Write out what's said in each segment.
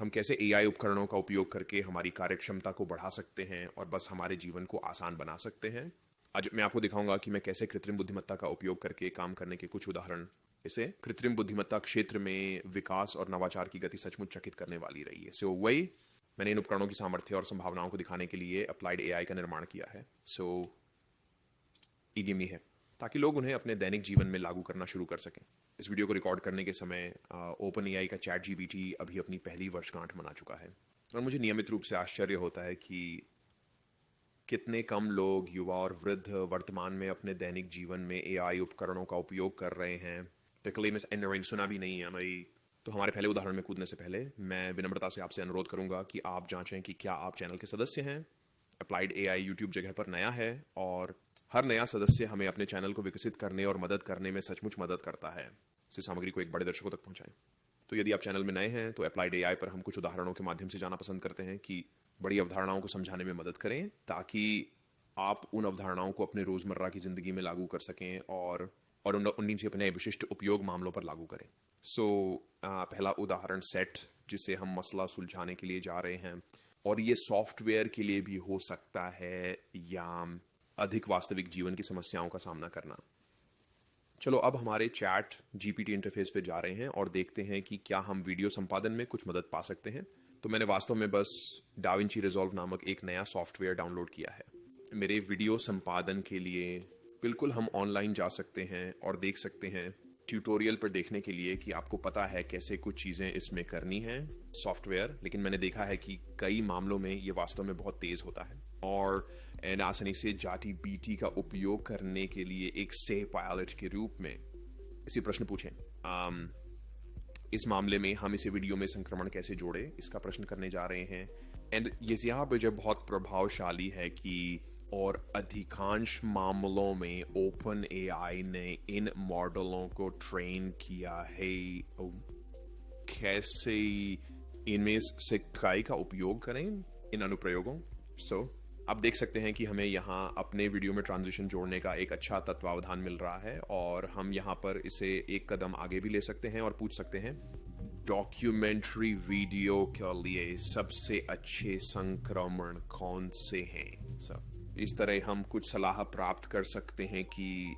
हम कैसे एआई उपकरणों का उपयोग करके हमारी कार्यक्षमता को बढ़ा सकते हैं और बस हमारे जीवन को आसान बना सकते हैं। आज मैं आपको दिखाऊंगा कि मैं कैसे कृत्रिम बुद्धिमत्ता का उपयोग करके काम करने के कुछ उदाहरण। इसे कृत्रिम बुद्धिमत्ता क्षेत्र में विकास और नवाचार की गति सचमुच चकित करने वाली रही है। सो वही मैंने इन उपकरणों की सामर्थ्य और संभावनाओं को दिखाने के लिए अप्लाइड एआई का निर्माण किया है। सो ईडीएमई है ताकि लोग उन्हें अपने दैनिक जीवन में लागू करना शुरू कर सकें। इस वीडियो को रिकॉर्ड करने के समय ओपन एआई का चैट जीपीटी अभी अपनी पहली वर्षगांठ मना चुका है और मुझे नियमित रूप से आश्चर्य होता है कि कितने कम लोग, युवा और वृद्ध वर्तमान में अपने दैनिक जीवन में एआई उपकरणों का उपयोग कर रहे हैं। टिकली सुना भी नहीं है भाई। तो हमारे पहले उदाहरण में कूदने से पहले मैं विनम्रता से आपसे अनुरोध करूंगा कि आप जांचें कि क्या आप चैनल के सदस्य हैं। अप्लाइड एआई यूट्यूब जगह पर नया है और हर नया सदस्य हमें अपने चैनल को विकसित करने और मदद करने में सचमुच मदद करता है। इस सामग्री को एक बड़े दर्शकों तक पहुंचाएं। तो यदि आप चैनल में नए हैं तो अप्लाइड एआई पर हम कुछ उदाहरणों के माध्यम से जाना पसंद करते हैं कि बड़ी अवधारणाओं को समझाने में मदद करें ताकि आप उन अवधारणाओं को अपने रोजमर्रा की जिंदगी में लागू कर सकें और उन्हीं से अपने विशिष्ट उपयोग मामलों पर लागू करें। पहला उदाहरण सेट जिसे हम मसला सुलझाने के लिए जा रहे हैं, और ये सॉफ्टवेयर के लिए भी हो सकता है या अधिक वास्तविक जीवन की समस्याओं का सामना करना। चलो अब हमारे चैट जीपीटी इंटरफेस पे जा रहे हैं और देखते हैं कि क्या हम वीडियो संपादन में कुछ मदद पा सकते हैं। तो मैंने वास्तव में बस डाविंची रिजॉल्व नामक एक नया सॉफ्टवेयर डाउनलोड किया है मेरे वीडियो संपादन के लिए। बिल्कुल हम ऑनलाइन जा सकते हैं और देख सकते हैं ट्यूटोरियल पर देखने के लिए कि आपको पता है कैसे कुछ चीज़ें इसमें करनी है सॉफ्टवेयर। लेकिन मैंने देखा है कि कई मामलों में ये वास्तव में बहुत तेज़ होता है और आसानी से जाटी बीटी का उपयोग करने के लिए एक से पायलट के रूप में इसी प्रश्न पूछें। इस मामले में हम इसे वीडियो में संक्रमण कैसे जोड़े, इसका प्रश्न करने जा रहे हैं। एंड ये यहाँ पे जो बहुत प्रभावशाली है कि और अधिकांश मामलों में ओपन एआई ने इन मॉडलों को ट्रेन किया है कैसे इनमें से कई का उपयोग करें इन अनुप्रयोगों। आप देख सकते हैं कि हमें यहाँ अपने वीडियो में ट्रांजिशन जोड़ने का एक अच्छा तत्वावधान मिल रहा है और हम यहाँ पर इसे एक कदम आगे भी ले सकते हैं और पूछ सकते हैं डॉक्यूमेंट्री वीडियो के लिए सबसे अच्छे संक्रमण कौन से हैं। इस तरह हम कुछ सलाह प्राप्त कर सकते हैं कि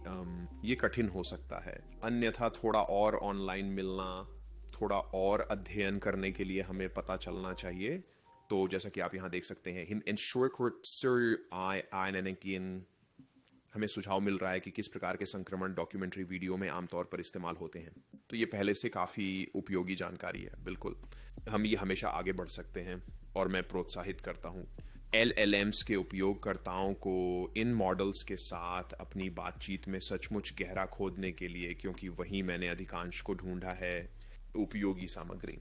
ये कठिन हो सकता है, अन्यथा थोड़ा और ऑनलाइन मिलना, थोड़ा और अध्ययन करने के लिए हमें पता चलना चाहिए। तो जैसा कि आप यहाँ देख सकते हैं हमें सुझाव मिल रहा है कि किस प्रकार के संक्रमण डॉक्यूमेंट्री वीडियो में आमतौर पर इस्तेमाल होते हैं। तो ये पहले से काफ़ी उपयोगी जानकारी है। बिल्कुल हम ये हमेशा आगे बढ़ सकते हैं और मैं प्रोत्साहित करता हूँ LLMs के उपयोगकर्ताओं को इन मॉडल्स के साथ अपनी बातचीत में सचमुच गहरा खोदने के लिए, क्योंकि वहीं मैंने अधिकांश को ढूंढा है उपयोगी सामग्री।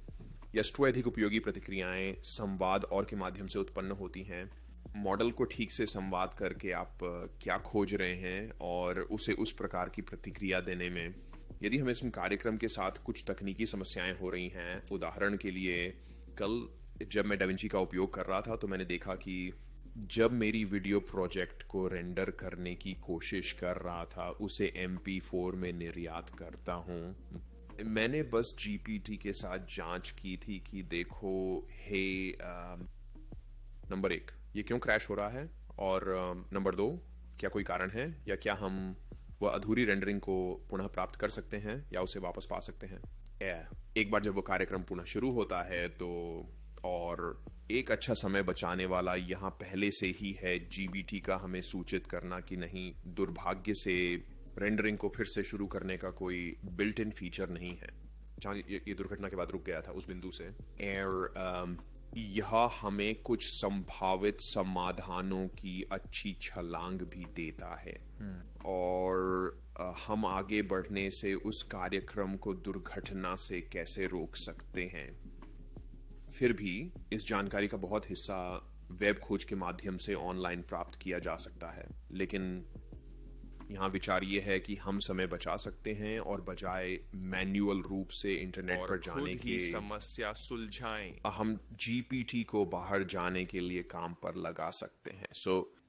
यह अधिक उपयोगी प्रतिक्रियाएं संवाद और के माध्यम से उत्पन्न होती हैं। मॉडल को ठीक से संवाद करके आप क्या खोज रहे हैं और उसे उस प्रकार की प्रतिक्रिया देने में, यदि हमें इस कार्यक्रम के साथ कुछ तकनीकी समस्याएं हो रही हैं। उदाहरण के लिए कल जब मैं डाविंची का उपयोग कर रहा था तो मैंने देखा कि जब मेरी वीडियो प्रोजेक्ट को रेंडर करने की कोशिश कर रहा था, उसे MP4 में निर्यात करता हूँ, मैंने बस जीपीटी के साथ जांच की थी कि देखो नंबर 1 ये क्यों क्रैश हो रहा है और नंबर 2 क्या कोई कारण है या क्या हम वह अधूरी रेंडरिंग को पुनः प्राप्त कर सकते हैं या उसे वापस पा सकते हैं। एक बार जब वो कार्यक्रम पुनः शुरू होता है तो और एक अच्छा समय बचाने वाला यहाँ पहले से ही है जीबीटी का हमें सूचित करना कि नहीं, दुर्भाग्य से रेंडरिंग को फिर से शुरू करने का कोई बिल्ट इन फीचर नहीं है। जहाँ ये दुर्घटना के बाद रुक गया था उस बिंदु से यह हमें कुछ संभावित समाधानों की अच्छी छलांग भी देता है और हम आगे बढ़ने से उस कार्यक्रम को दुर्घटना से कैसे रोक सकते हैं। फिर भी इस जानकारी का बहुत हिस्सा वेब खोज के माध्यम से ऑनलाइन प्राप्त किया जा सकता है, लेकिन यहाँ विचार ये है कि हम समय बचा सकते हैं और बजाय मैन्युअल रूप से इंटरनेट पर जाने की समस्या सुलझाएं, हम जीपीटी को बाहर जाने के लिए काम पर लगा सकते हैं।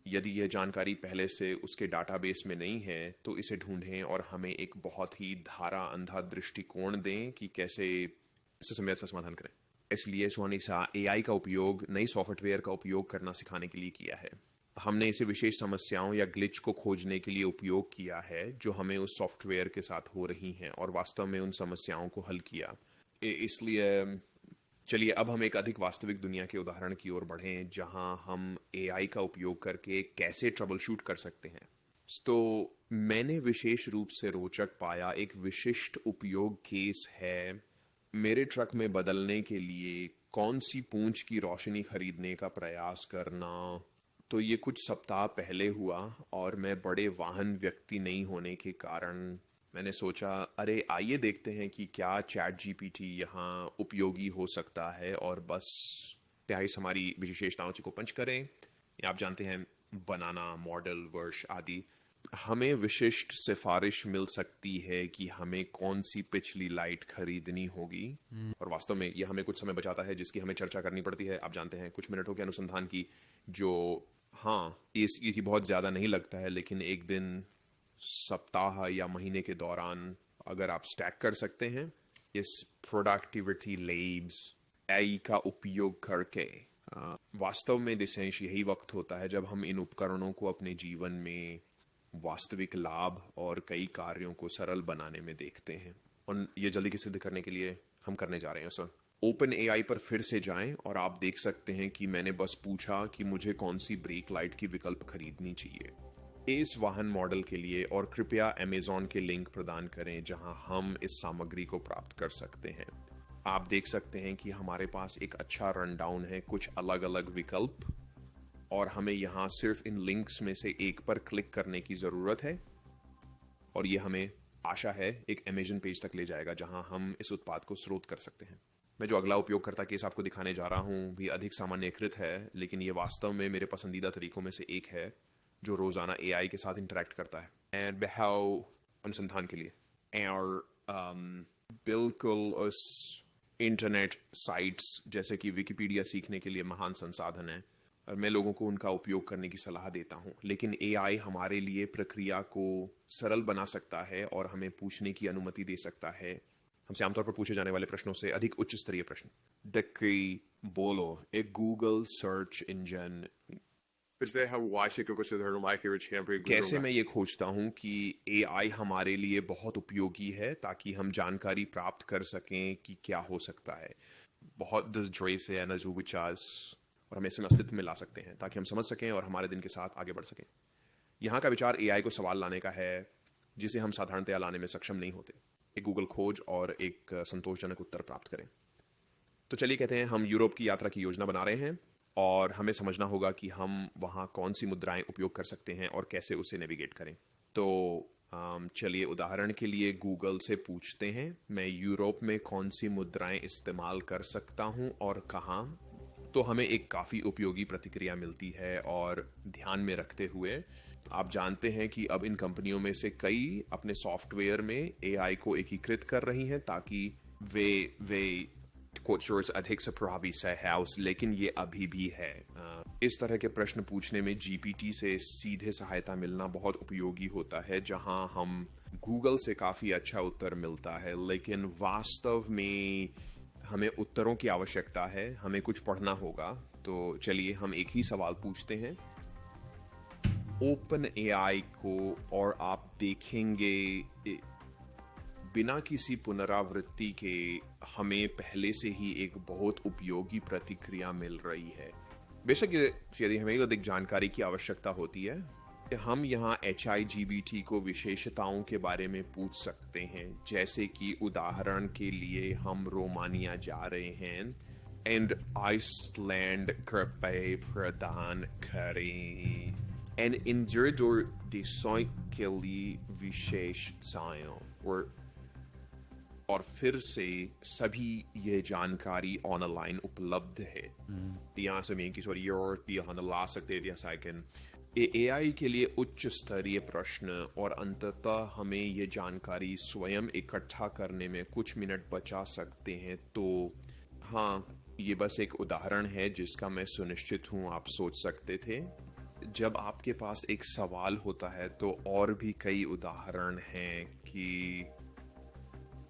यदि यह जानकारी पहले से उसके डाटाबेस में नहीं है तो इसे ढूंढें और हमें एक बहुत ही धारा अंधा दृष्टिकोण दें कि कैसे इस समस्या का समाधान करें। इसलिए सोनिसा एआई का उपयोग नई सॉफ्टवेयर का उपयोग करना सिखाने के लिए किया है। हमने इसे विशेष समस्याओं या ग्लिच को खोजने के लिए उपयोग किया है जो हमें उस सॉफ्टवेयर के साथ हो रही हैं, और वास्तव में उन समस्याओं को हल किया। इसलिए चलिए अब हम एक अधिक वास्तविक दुनिया के उदाहरण की ओर बढ़ें जहां हम एआई का उपयोग करके कैसे ट्रबल शूट कर सकते हैं। तो मैंने विशेष रूप से रोचक पाया एक विशिष्ट उपयोग केस है मेरे ट्रक में बदलने के लिए कौन सी पूंछ की रोशनी खरीदने का प्रयास करना। तो ये कुछ सप्ताह पहले हुआ और मैं बड़े वाहन व्यक्ति नहीं होने के कारण मैंने सोचा अरे आइए देखते हैं कि क्या चैट जीपीटी यहाँ उपयोगी हो सकता है, और बस त्याइस हमारी विशेषताओं को पंच करें। या आप जानते हैं बनाना, मॉडल, वर्ष आदि। हमें विशिष्ट सिफारिश मिल सकती है कि हमें कौन सी पिछली लाइट खरीदनी होगी, और वास्तव में यह हमें कुछ समय बचाता है जिसकी हमें चर्चा करनी पड़ती है। आप जानते हैं कुछ मिनटों के अनुसंधान की, जो ये बहुत ज़्यादा नहीं लगता है, लेकिन एक दिन, सप्ताह या महीने के दौरान अगर आप स्टैक कर सकते हैं इस प्रोडक्टिविटी लेब्स एआई का उपयोग करके, वास्तव में दिसेंश यही वक्त होता है जब हम इन उपकरणों को अपने जीवन में वास्तविक लाभ और कई कार्यों को सरल बनाने में देखते हैं। और ये जल्दी की सिद्ध करने के लिए हम करने जा रहे हैं सर। ओपन एआई पर फिर से जाएं और आप देख सकते हैं कि मैंने बस पूछा कि मुझे कौन सी ब्रेक लाइट की विकल्प खरीदनी चाहिए इस वाहन मॉडल के लिए, और कृपया अमेज़न के लिंक प्रदान करें जहां हम इस सामग्री को प्राप्त कर सकते हैं। आप देख सकते हैं कि हमारे पास एक अच्छा रनडाउन है, कुछ अलग अलग विकल्प, और हमें यहाँ सिर्फ इन लिंक्स में से एक पर क्लिक करने की ज़रूरत है, और ये हमें आशा है एक अमेज़न पेज तक ले जाएगा जहां हम इस उत्पाद को स्रोत कर सकते हैं। मैं जो अगला उपयोगकर्ता केस आपको दिखाने जा रहा हूं भी अधिक सामान्यीकृत है, लेकिन ये वास्तव में मेरे पसंदीदा तरीकों में से एक है जो रोजाना एआई के साथ इंटरेक्ट करता है एंड हाउ अनुसंधान के लिए। और बिल्कुल उस इंटरनेट साइट्स जैसे कि विकिपीडिया सीखने के लिए महान संसाधन है, और मैं लोगों को उनका उपयोग करने की सलाह देता हूं, लेकिन एआई हमारे लिए प्रक्रिया को सरल बना सकता है और हमें पूछने की अनुमति दे सकता है हमसे आमतौर पर पूछे जाने वाले प्रश्नों से अधिक उच्च स्तरीय प्रश्न। दक्की बोलो एक गूगल सर्च इंजन कैसे मैं ये खोजता हूँ कि एआई हमारे लिए बहुत उपयोगी है ताकि हम जानकारी प्राप्त कर सकें कि क्या हो सकता है। बहुत से और हमें इसे अस्तित्व में ला सकते हैं ताकि हम समझ सकें और हमारे दिन के साथ आगे बढ़ सकें। यहाँ का विचार एआई को सवाल लाने का है जिसे हम साधारणतया लाने में सक्षम नहीं होते, एक गूगल खोज और एक संतोषजनक उत्तर प्राप्त करें। तो चलिए कहते हैं हम यूरोप की यात्रा की योजना बना रहे हैं और हमें समझना होगा कि हम वहाँ कौन सी मुद्राएं उपयोग कर सकते हैं और कैसे उसे नेविगेट करें। तो चलिए उदाहरण के लिए गूगल से पूछते हैं मैं यूरोप में कौन सी मुद्राएं इस्तेमाल कर सकता हूँ और कहाँ। तो हमें एक काफ़ी उपयोगी प्रतिक्रिया मिलती है, और ध्यान में रखते हुए आप जानते हैं कि अब इन कंपनियों में से कई अपने सॉफ्टवेयर में एआई को एकीकृत कर रही हैं ताकि वे कोचर्स अधिक से प्रभावी हाउस, लेकिन ये अभी भी है। इस तरह के प्रश्न पूछने में जीपीटी से सीधे सहायता मिलना बहुत उपयोगी होता है, जहां हम गूगल से काफ़ी अच्छा उत्तर मिलता है, लेकिन वास्तव में हमें उत्तरों की आवश्यकता है, हमें कुछ पढ़ना होगा। तो चलिए हम एक ही सवाल पूछते हैं ओपन एआई को, और आप देखेंगे बिना किसी पुनरावृत्ति के हमें पहले से ही एक बहुत उपयोगी प्रतिक्रिया मिल रही है। बेशक यदि हमें अधिक जानकारी की आवश्यकता होती है, हम यहाँ HIGBT को विशेषताओं के बारे में पूछ सकते हैं, जैसे कि उदाहरण के लिए हम रोमानिया जा रहे हैं एंड आइसलैंड कृपया प्रदान करें एंड इंजर देशों के लिए विशेषताएं, और फिर से सभी ये जानकारी ऑनलाइन उपलब्ध है। यहाँ से मैं किसी और ला सकते हैं एआई के लिए उच्च स्तरीय प्रश्न, और अंततः हमें ये जानकारी स्वयं इकट्ठा करने में कुछ मिनट बचा सकते हैं। तो हाँ, ये बस एक उदाहरण है जिसका मैं सुनिश्चित हूँ आप सोच सकते थे। जब आपके पास एक सवाल होता है तो और भी कई उदाहरण हैं कि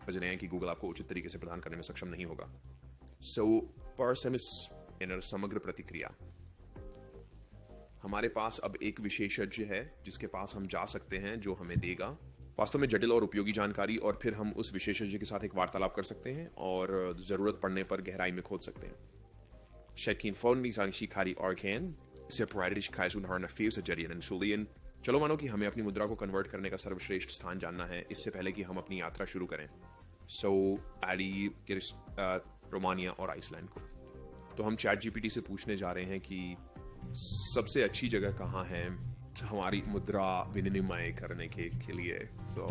समझ रहे हैं कि गूगल आपको उचित तरीके से प्रदान करने में सक्षम नहीं होगा। सो पारसेमिस इन समग्र प्रतिक्रिया, हमारे पास अब एक विशेषज्ञ है जिसके पास हम जा सकते हैं, जो हमें देगा वास्तव में जटिल और उपयोगी जानकारी, और फिर हम उस विशेषज्ञ के साथ एक वार्तालाप कर सकते हैं और जरूरत पड़ने पर गहराई में खोद सकते हैं. Shekin Fondi sang Shikari Arkan, Separatish Kaisun Harna Fuse Jarian and Sulian. चलो मानो कि हमें अपनी मुद्रा को कन्वर्ट करने का सर्वश्रेष्ठ स्थान जानना है इससे पहले कि हम अपनी यात्रा शुरू करें. सो एडी रोमानिया और आइसलैंड को. तो हम चैट जीपीटी से पूछने जा रहे हैं कि सबसे अच्छी जगह कहाँ है हमारी मुद्रा विनिमय करने के लिए. सो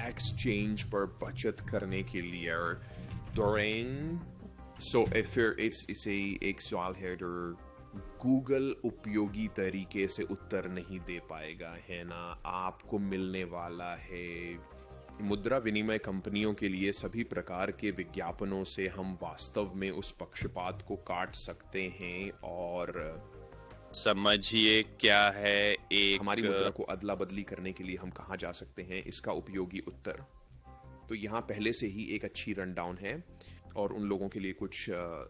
एक्सचेंज पर बचत करने के लिए during. सो फिर इसे एक सवाल है जो गूगल उपयोगी तरीके से उत्तर नहीं दे पाएगा, है ना. आपको मिलने वाला है मुद्रा विनिमय कंपनियों के लिए सभी प्रकार के विज्ञापनों से हम वास्तव में उस पक्षपात को काट सकते हैं. और समझिए क्या है एक हमारी मुद्रा को अदला बदली करने के लिए हम कहाँ जा सकते हैं, इसका उपयोगी उत्तर. तो यहाँ पहले से ही एक अच्छी रन डाउन है और उन लोगों के लिए कुछ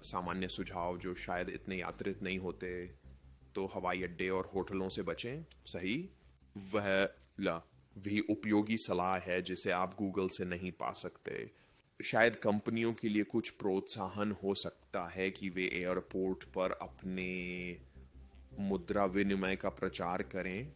सामान्य सुझाव जो शायद इतने यात्रित नहीं होते. तो हवाई अड्डे और होटलों से बचें. सही, वही उपयोगी सलाह है जिसे आप गूगल से नहीं पा सकते. शायद कंपनियों के लिए कुछ प्रोत्साहन हो सकता है कि वे एयरपोर्ट पर अपने मुद्रा विनिमय का प्रचार करें.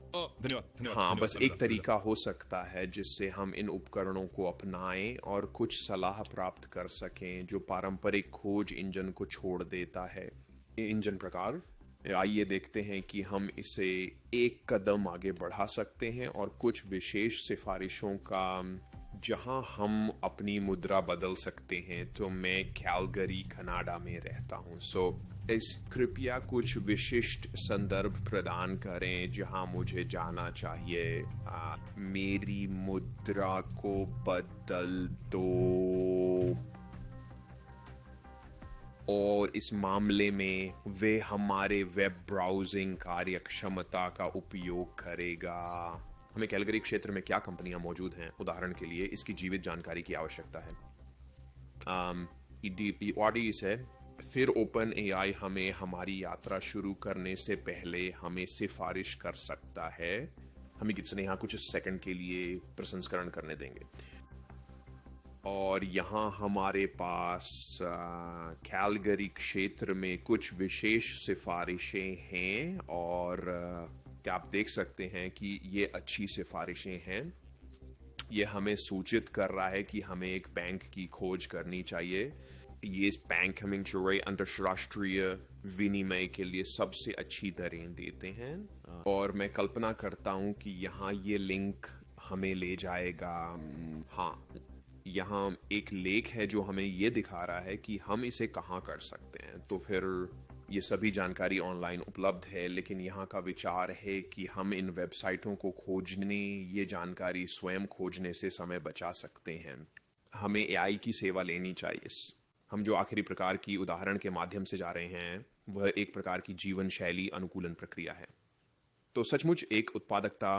धन्यवाद. हाँ, बस एक तरीका हो सकता है जिससे हम इन उपकरणों को अपनाएं और कुछ सलाह प्राप्त कर सकें जो पारंपरिक खोज इंजन को छोड़ देता है. इंजन प्रकार, आइए देखते हैं कि हम इसे एक कदम आगे बढ़ा सकते हैं और कुछ विशेष सिफारिशों का जहां हम अपनी मुद्रा बदल सकते हैं. तो मैं कैलगरी कनाडा में रहता हूं. सो इस कृपया कुछ विशिष्ट संदर्भ प्रदान करें जहां मुझे जाना चाहिए. मेरी मुद्रा को बदल दो. और इस मामले में वे हमारे वेब ब्राउजिंग कार्यक्षमता का उपयोग करेगा. हमें कैलगरी क्षेत्र में क्या कंपनियां मौजूद हैं, उदाहरण के लिए इसकी जीवित जानकारी की आवश्यकता है. ऑडिस है. फिर ओपन एआई हमें हमारी यात्रा शुरू करने से पहले हमें सिफारिश कर सकता है. हमें किसने यहाँ कुछ सेकंड के लिए प्रसंस्करण करने देंगे. और यहाँ हमारे पास कैलगरी क्षेत्र में कुछ विशेष सिफारिशें हैं और क्या आप देख सकते हैं कि ये अच्छी सिफारिशें हैं. ये हमें सूचित कर रहा है कि हमें एक बैंक की खोज करनी चाहिए. ये बैंक हमें जो अंतर्राष्ट्रीय विनिमय के लिए सबसे अच्छी दरें देते हैं. और मैं कल्पना करता हूं कि यहाँ ये लिंक हमें ले जाएगा. हाँ, यहाँ एक लेख है जो हमें ये दिखा रहा है कि हम इसे कहाँ कर सकते हैं. तो फिर ये सभी जानकारी ऑनलाइन उपलब्ध है, लेकिन यहाँ का विचार है कि हम इन वेबसाइटों को खोजने, ये जानकारी स्वयं खोजने से समय बचा सकते हैं. हमें एआई की सेवा लेनी चाहिए. हम जो आखिरी प्रकार की उदाहरण के माध्यम से जा रहे हैं वह एक प्रकार की जीवन शैली अनुकूलन प्रक्रिया है. तो सचमुच एक उत्पादकता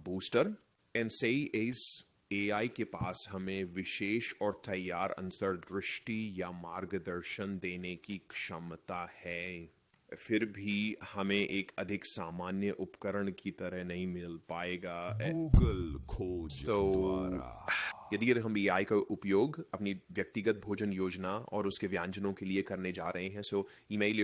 बूस्टर. एनसेई इस एआई के पास हमें विशेष और तैयार अंतर्दृष्टि या मार्गदर्शन देने की क्षमता है. फिर भी हमें एक अधिक सामान्य उपकरण की तरह नहीं मिल पाएगा. गूगल खोज तो यदि हम एआई का उपयोग अपनी व्यक्तिगत भोजन योजना और उसके व्यंजनों के लिए करने जा रहे हैं, सो ईमेल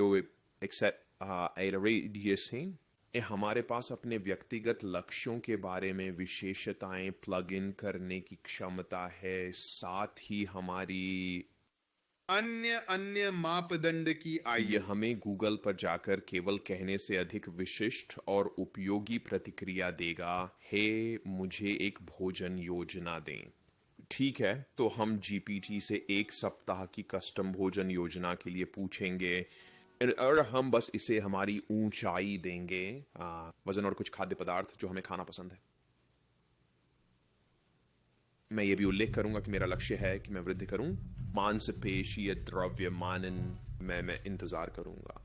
हमारे पास अपने व्यक्तिगत लक्ष्यों के बारे में विशेषताएं प्लग इन करने की क्षमता है. साथ ही हमारी अन्य मापदंड की ये हमें गूगल पर जाकर केवल कहने से अधिक विशिष्ट और उपयोगी प्रतिक्रिया देगा. हे, मुझे एक भोजन योजना दें. ठीक है, तो हम जीपीटी से एक सप्ताह की कस्टम भोजन योजना के लिए पूछेंगे और हम बस इसे हमारी ऊंचाई देंगे, वजन और कुछ खाद्य पदार्थ जो हमें खाना पसंद है. मैं ये भी उल्लेख करूंगा कि मेरा लक्ष्य है कि मैं वृद्धि करूं. मांसपेशीय द्रव्यमानन मैं इंतजार करूंगा.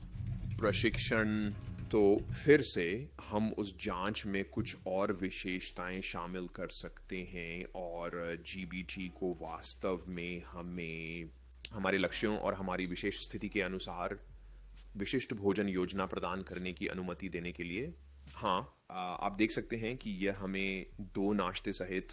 प्रशिक्षण. तो फिर से हम उस जांच में कुछ और विशेषताएं शामिल कर सकते हैं और जीबीटी को वास्तव में हमें हमारे लक्ष्यों और हमारी विशेष स्थिति के अनुसार विशिष्ट भोजन योजना प्रदान करने की अनुमति देने के लिए। हाँ, आप देख सकते हैं कि यह हमें 2 नाश्ते सहित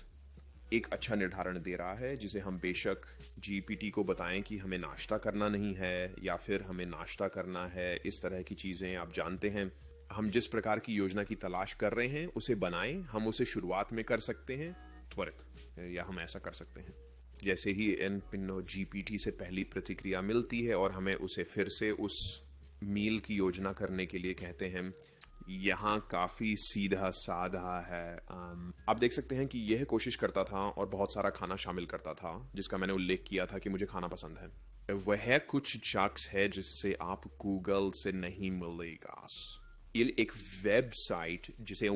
एक अच्छा निर्धारण दे रहा है, जिसे हम बेशक जीपीटी को बताएं कि हमें नाश्ता करना नहीं है या फिर हमें नाश्ता करना है। इस तरह की चीज़ें आप जानते हैं। हम जिस प्रकार की योजना की तलाश कर रहे हैं उसे बनाएं। हम उसे शुरुआत में कर सकते हैं त्वरित, या हम ऐसा कर सकते हैं जैसे ही इन जीपीटी से पहली प्रतिक्रिया मिलती है और हमें उसे फिर से उस मील की योजना करने के लिए कहते हैं। यहाँ काफ़ी सीधा साधा है। आप देख सकते हैं कि यह कोशिश करता था और बहुत सारा खाना शामिल करता था, जिसका मैंने उल्लेख किया था कि मुझे खाना पसंद है। वह कुछ शख्स है जिससे आप गूगल से नहीं मिलेगा। ये एक वेबसाइट जिसे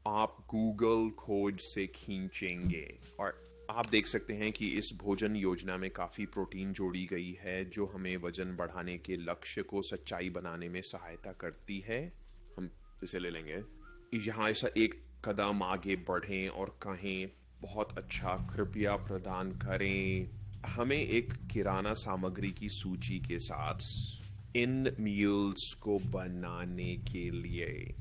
आप गूगल खोज से खींचेंगे, और आप देख सकते हैं कि इस भोजन योजना में काफ़ी प्रोटीन जोड़ी गई है जो हमें वजन बढ़ाने के लक्ष्य को सच्चाई बनाने में सहायता करती है। हम इसे ले लेंगे। यहाँ ऐसा एक कदम आगे बढ़ें और कहें, बहुत अच्छा, कृपया प्रदान करें हमें एक किराना सामग्री की सूची के साथ इन मील्स को बनाने के लिए।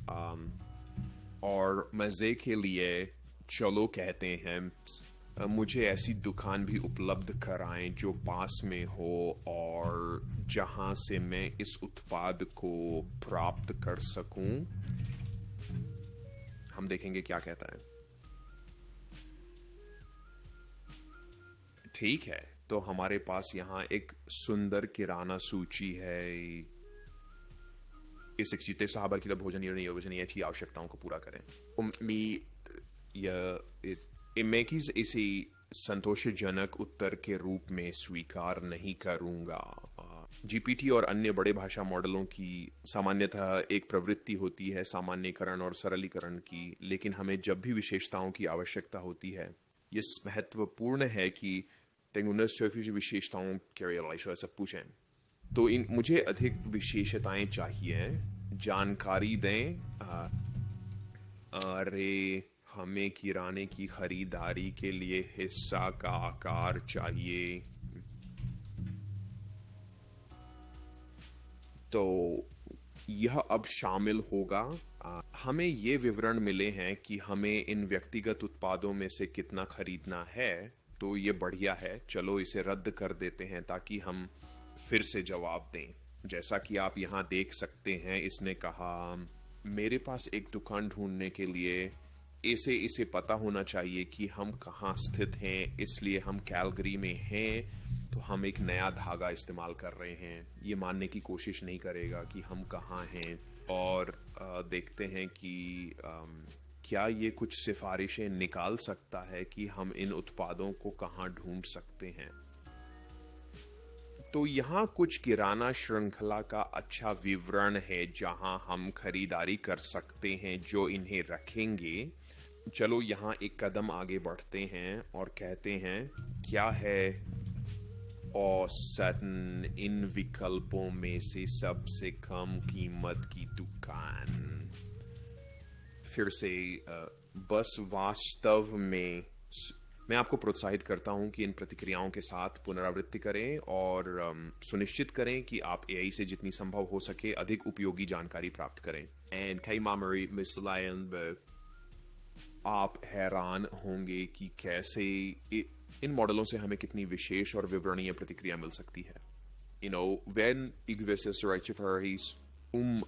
और मज़े के लिए चलो कहते हैं, मुझे ऐसी दुकान भी उपलब्ध कराएं जो पास में हो और जहां से मैं इस उत्पाद को प्राप्त कर सकूं। हम देखेंगे क्या कहता है। ठीक है, तो हमारे पास यहाँ एक सुंदर किराना सूची है। इस 60 साहबर की भोजन योजना की आवश्यकताओं को पूरा करें। मैं इसे संतोषजनक उत्तर के रूप में स्वीकार नहीं करूंगा। जीपीटी और अन्य बड़े भाषा मॉडलों की सामान्यतः एक प्रवृत्ति होती है सामान्यीकरण और सरलीकरण की, लेकिन हमें जब भी विशेषताओं की आवश्यकता होती है, ये महत्वपूर्ण है कि विशेषताओं के सब पूछें। तो मुझे अधिक विशेषताएं चाहिए, जानकारी दें। अरे, हमें किराने की खरीदारी के लिए हिस्सा का आकार चाहिए। तो यह अब शामिल होगा। हमें ये विवरण मिले हैं कि हमें इन व्यक्तिगत उत्पादों में से कितना खरीदना है, तो ये बढ़िया है। चलो इसे रद्द कर देते हैं ताकि हम फिर से जवाब दें। जैसा कि आप यहाँ देख सकते हैं, इसने कहा, मेरे पास एक दुकान ढूंढने के लिए इसे पता होना चाहिए कि हम कहाँ स्थित हैं, इसलिए हम कैलगरी में हैं। तो हम एक नया धागा इस्तेमाल कर रहे हैं। ये मानने की कोशिश नहीं करेगा कि हम कहाँ हैं। और देखते हैं कि क्या ये कुछ सिफारिशें निकाल सकता है कि हम इन उत्पादों को कहाँ ढूंढ सकते हैं। तो यहाँ कुछ किराना श्रृंखला का अच्छा विवरण है जहाँ हम खरीदारी कर सकते हैं जो इन्हें रखेंगे। चलो यहाँ एक कदम आगे बढ़ते हैं और कहते हैं, क्या है औसतन इन विकल्पों में से सबसे कम कीमत की दुकान। फिर से बस वास्तव में मैं आपको प्रोत्साहित करता हूं कि इन प्रतिक्रियाओं के साथ पुनरावृत्ति करें और सुनिश्चित करें कि आप एआई से जितनी संभव हो सके अधिक उपयोगी जानकारी प्राप्त करें। एंड कई मामले में आप हैरान होंगे कि कैसे इन मॉडलों से हमें कितनी विशेष और विवरणीय प्रतिक्रिया मिल सकती है। when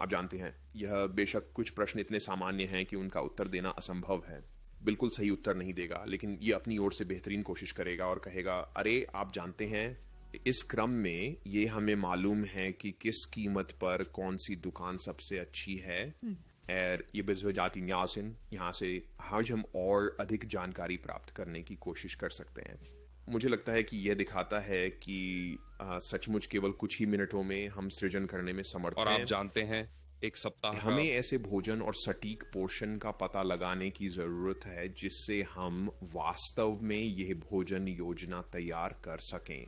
आप जानते हैं, यह बेशक कुछ प्रश्न इतने सामान्य हैं कि उनका उत्तर देना असंभव है। बिल्कुल सही उत्तर नहीं देगा, लेकिन ये अपनी ओर से बेहतरीन कोशिश करेगा और कहेगा, अरे आप जानते हैं, इस क्रम में ये हमें मालूम है कि किस कीमत पर कौन सी दुकान सबसे अच्छी है। और ये बिज़वजाती यहाँ से आज हम और अधिक जानकारी प्राप्त करने की कोशिश कर सकते हैं। मुझे लगता है कि यह दिखाता है कि सचमुच केवल कुछ ही मिनटों में हम सृजन करने में समर्थ हैं। और आप जानते हैं, एक सप्ताह हमें ऐसे भोजन और सटीक पोषण का पता लगाने की जरूरत है जिससे हम वास्तव में यह भोजन योजना तैयार कर सकें।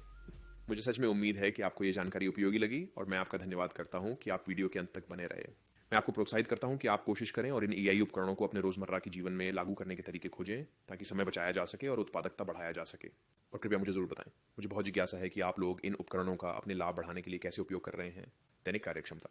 मुझे सच में उम्मीद है कि आपको यह जानकारी उपयोगी लगी और मैं आपका धन्यवाद करता हूं कि आप वीडियो के अंत तक बने रहे। मैं आपको प्रोत्साहित करता हूं कि आप कोशिश करें और इन एआई उपकरणों को अपने रोजमर्रा के जीवन में लागू करने के तरीके खोजें ताकि समय बचाया जा सके और उत्पादकता बढ़ाया जा सके। और कृपया मुझे जरूर बताएं, मुझे बहुत जिज्ञासा है कि आप लोग इन उपकरणों का अपने लाभ बढ़ाने के लिए कैसे उपयोग कर रहे हैं। दैनिक कार्यक्षमता।